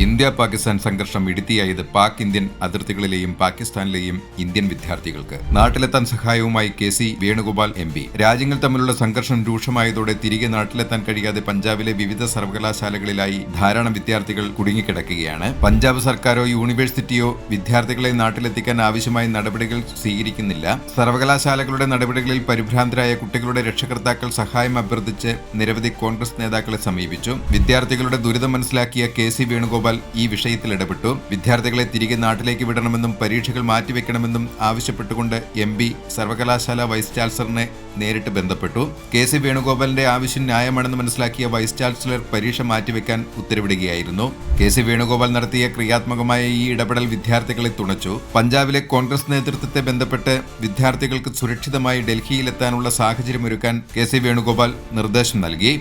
India Pakistan സംഘർഷം ഇടുത്തിയായത് Pak Indian അതിർത്തികളിലെയും പാകിസ്ഥാനിലെയും Indian വിദ്യാർത്ഥികൾക്ക്. നാട്ടിലെത്താൻ സഹായവുമായി KC വേണുഗോപാൽ MP. രാജ്യങ്ങൾ തമ്മിലുള്ള സംഘർഷം രൂക്ഷമായതോടെ തിരികെ നാട്ടിലെത്താൻ കഴിയാതെ പഞ്ചാബിലെ വിവിധ സർവകലാശാലകളിലായി ധാരാളം വിദ്യാർത്ഥികൾ കുടുങ്ങിക്കിടക്കുകയാണ്. പഞ്ചാബ് സർക്കാരോ യൂണിവേഴ്സിറ്റിയോ വിദ്യാർത്ഥികളെ നാട്ടിലെത്തിക്കാൻ ആവശ്യമായ നടപടികൾ സ്വീകരിക്കുന്നില്ല. സർവകലാശാലകളുടെ നടപടികളിൽ പരിഭ്രാന്തരായ കുട്ടികളുടെ രക്ഷകർത്താക്കൾ സഹായം അഭ്യർത്ഥിച്ച് നിരവധി കോൺഗ്രസ് നേതാക്കളെ സമീപിച്ചു. വിദ്യാർത്ഥികളുടെ ദുരിതം മനസ്സിലാക്കിയ KC വേണുഗോപാൽ ഈ വിഷയത്തിൽ ഇടപെട്ടു. വിദ്യാർത്ഥികളെ തിരികെ നാട്ടിലേക്ക് വിടണമെന്നും പരീക്ഷകൾ മാറ്റിവെക്കണമെന്നും ആവശ്യപ്പെട്ടുകൊണ്ട് MP സർവകലാശാല വൈസ് ചാൻസലറിനെ നേരിട്ട് ബന്ധപ്പെട്ടു. KC വേണുഗോപാലിന്റെ ആവശ്യം ന്യായമാണെന്ന് മനസ്സിലാക്കിയ വൈസ് ചാൻസലർ പരീക്ഷ മാറ്റിവെക്കാൻ ഉത്തരവിടുകയായിരുന്നു. KC വേണുഗോപാൽ നടത്തിയ ക്രിയാത്മകമായ ഈ ഇടപെടൽ വിദ്യാർത്ഥികളെ തുണച്ചു. പഞ്ചാബിലെ കോൺഗ്രസ് നേതൃത്വത്തെ ബന്ധപ്പെട്ട് വിദ്യാർത്ഥികൾക്ക് സുരക്ഷിതമായി ഡൽഹിയിലെത്താനുള്ള സാഹചര്യമൊരുക്കാൻ KC വേണുഗോപാൽ നിർദ്ദേശം നൽകി.